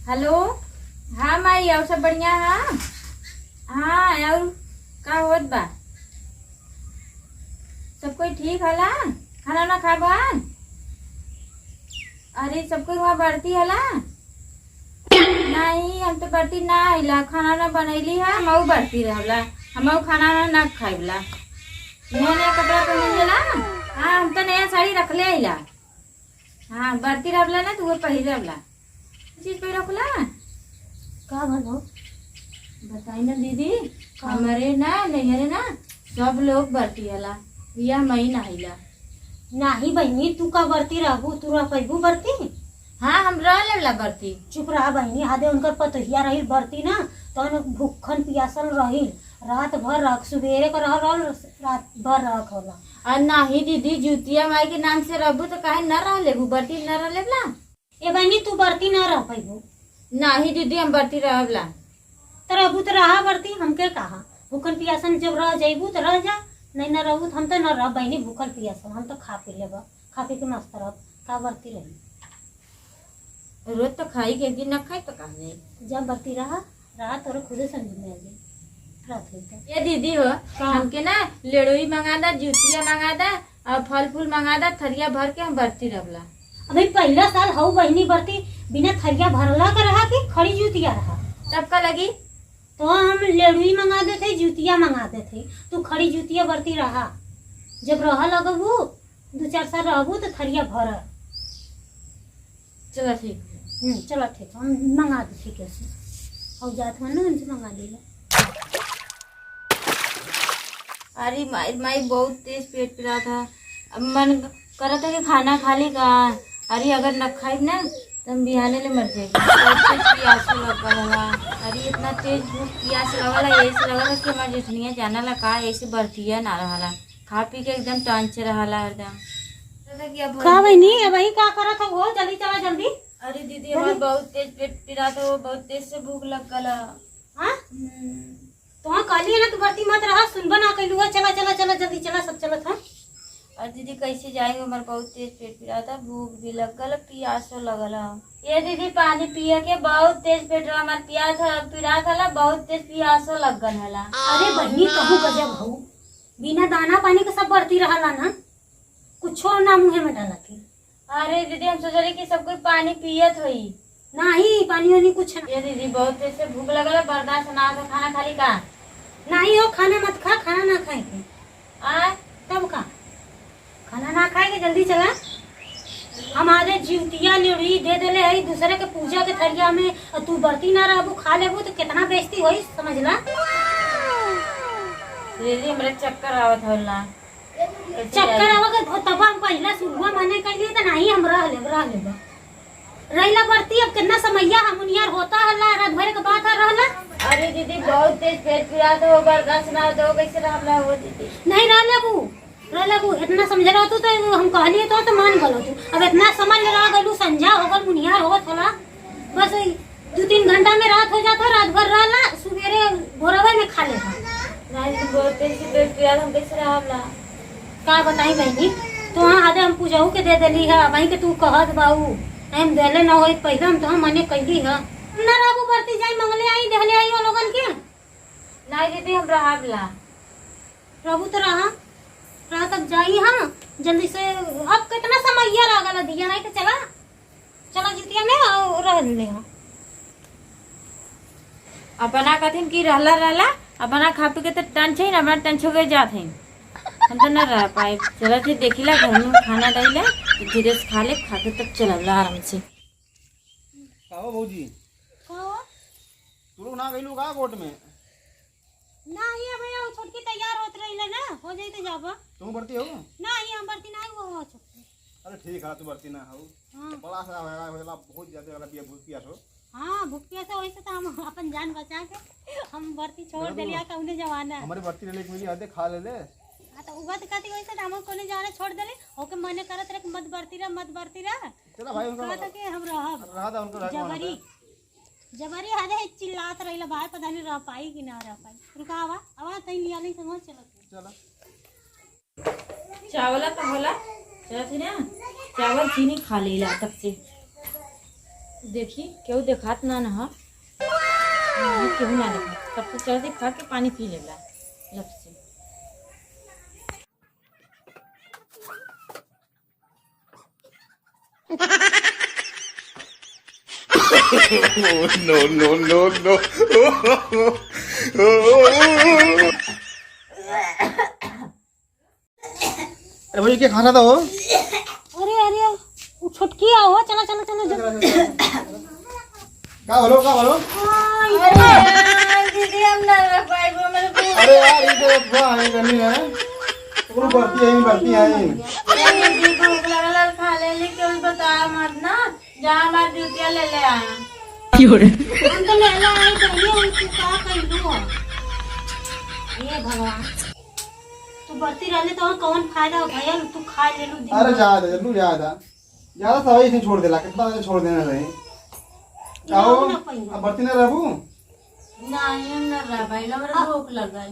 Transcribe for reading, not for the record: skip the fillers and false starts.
Hello. हाँ माई, और सब बढ़िया? हाँ हाँ, और का होत बा? सब कोई ठीक हला? खाना ना खा बा? अरे सब कोई वहाँ बढ़ती हला? नहीं, हम तो बढ़ती ना आइला, खाना ना बनैली है, हम बढ़ती रहला। हम खाना ना खाइला। नया नया कपड़ा पहनला। हाँ, हम तो नया साड़ी रख ले आइला। हाँ, बढ़ती रहला ना, तू वो पहिर रहला चीज पे रखला। का भलो बताई ना दीदी, हमारे ना नैहरे ना सब लोग बढ़ती हला, या मई नहिला। नाही बहनी, तू का बरती रहबू? तू रह पैबू बरती? हाँ, हम रह लेला बढ़ती। चुप रहा बहनी, आधे उनकर पतोहिया रही बरती ना तो भूखन पियासल रही। रात भर रख, सुबेरे का रहल, रात भर रख होला। और नहीं दीदी, जुतिया माई के नाम से रहबू तो काहे न रह लेबू? बढ़ती न रह लेबला। ए बहनी, तू बरती ना रह पैबू। नहीं दीदी, हम बढ़ती रहबला। तो रहबू तो रहा बरती, हमके कहा भूखन पियासन जब रह जाइबू तो रह जा, नहीं न रहबू तो हम तो न रह बहनी भूखल पियासन। हम तो खा पी लेबा, खा पी के मस्त रह, का बरती रही। रोज तो खाई के, दिन न खाई तो कहा नहीं। जब बरती रहा तोरे खुदे समझ में आ गई। रात ये दीदी हो, हमके ना लेड़ोई मंगा दा, जुतिया मंगा दा, और फल फूल मंगा दा, थरिया भर के हम बढ़ती रहला। अभी पहला साल हऊ बहनी बरती बिना थरिया भरला का रहा कि खड़ी जूतिया रहा? तब का लगी? तो हम लेड़ुई मंगा देते, जूतिया मंगा देते, तू खड़ी जूतिया बरती रहा। जब रह लगबू 2-4 साल रहबू तो थरिया भर। चलो ठीक। चलो ठीक, हम मंगा दे ठीक है और जात मन ना उनसे मंगा लीला। अरे माई माई, बहुत तेज पेट पिरा था। अब मन करा था कि खाना खा ली का। अरे अगर न खाई ना तो हम बिहाने ले मर जाएगी। प्यास लगला। अरे इतना तेज भूख प्यास लगला, ऐसे लगला कि हमारे जेठनिया जाना ला का ऐसे बढ़तिया ना रहला। खा पी के एकदम टांच रहला एकदम। का बहनी अब वही का करा था वो? जल्दी चला जल्दी। अरे दीदी, हमारा बहुत तेज पेट पिरा था, वो बहुत तेज से भूख लगला। हाँ तो हाँ काली है ना, तू बरती मत रहा, सुनबा ना कैलू। चला चला चला जल्दी चला, सब चलत है। और दीदी कैसे जाएंगे? हमारा बहुत तेज पेट पिरा था, भूख भी लगल, प्यासो लगल। ये दीदी पानी पिए के बहुत तेज पेट रहा हमार, पिरा था, बहुत तेज प्यासो लगल हला। अरे बहनी कहूँ गजब हूँ, बिना दाना पानी के सब बढ़ती रहा ना, कुछो ना मुँहे में डाला के। अरे दीदी, हम सोचले कि सब कोई पानी पियत हुई। नहीं पानी वानी कुछ ना। ये दीदी बहुत तेज से भूख लगल, बर्दाश्त ना हो, खाना खाली का? नहीं हो, खाना मत खा, खाना ना खाएंगे। तब का खाना ना खाएंगे, जल्दी चला। हमारे जीवतिया लेड़ी दे देले है दूसरे के पूजा के थरिया में, और तू बरती ना रहबू खा लेबू तो कितना बेइज्जती होई, समझला? दीदी हमरा चक्कर आवत होला। चक्कर आवा तब हम पहला सुबह मने कहिए तो नहीं, हम रह लेब रहीला बरती। अब कितना समैया हमनियार होता हला, रात भर के बात रहला। अरे दीदी बहुत तेज पेट पिरा तो बर्दाश्त ना हो, कैसे रहला हो दीदी? नहीं रह लेबू, इतना समझ रहा तू तो हम कहलिए तो मान गलो तू। अब इतना समझ रहा गलू, संझा होगल मुनियार होत होला, बस 2-3 घंटा में रात हो जाता, रात भर रहला, सुबेरे भोरवा में खा लेता। बहुत तेज से पेट पिरा, हम कैसे रहला? का बताई बहनी, तो हाँ आधे हम पूजाऊ के दे देली है, वही के तू कहत बाऊ हम देले ना होई, पहले हम तो मने कहली है ना रहबू बरती जाई, मंगले आई देहले आई वो लोगन के। नहीं दीदी, हम रहला। रहबू तो रहा तब जाई। हाँ जल्दी से, अब कितना समय लागल दिया नहीं तो चला जितिया में और रह ले। अपना कथिन की रहला अपना खा पी के तो टन छे ना, अपना टन छो के जात है, हम तो न रह पाए। चला थे देखिला घर में खाना डाइला, धीरे से खा ले, खा के तब चलला आराम से। काहो भौजी, तू लोग ना गइलू का कोर्ट में? नहीं अब ये छोटकी तैयार होत रहीला ना, हो जाई तो जाबा। तुम बढ़ती हो? नहीं हम बढ़ती नहीं वो छोटकी। अरे ठीक है, तू बढ़ती ना हो। हाँ बड़ा सा होला, बहुत ज्यादा वाला पिया भूख पिया हो। हाँ भूख पिया से वैसे तो हम अपन जान बचा के हम बढ़ती छोड़ देलिया, कौने जवाना हमारी बढ़ती ले मिली आधे खा ले ले। हां तो उगत कहती वैसे हम कोने जवाना छोड़ देले, ओके मने करत रे मत बढ़ती रह। चला भाई उनका कहता के हम रहब रहा था, उनको जबरी हदे चिल्लात रहिला बाहर, पता नहीं रह पाई कि ना रह पाई। रुका आवा तई लिया नहीं समझ। चला चावला तो होला, चला थी ना चावल चीनी खा लेला तब से। देखी केहू देखात ना ह केहू ना देखा सबसे जल्दी खा के पानी पी लेला लब से। No, no, no, no. अरे भौजी क्या खाना था वो? अरे अरे वो छुटकी आओ, चलो चलो चलो जल्दी। क्या बोलो? दीदी हम ना रख पाए वो मेरे को। अरे यार ये तो बुआ है करनी है। तुम बढ़ती है। दीदी भूख लगल खा ले लेकिन बता मत ना जहाँ हमारी ड्यूटियाँ ले ले आया। हम तो ले ला आई कहिए उनको का कइलू। ये भगवान तू बढ़ती रहले तो कौन फायदा हो भैया, तू खा ले लू दिन अरे ज्यादा सवाई नहीं छोड़ देला, कितना छोड़ देना रहे। आओ अब बढ़ती ना रहू। नहीं हम ना रह भाई मेरे भूख लग गई।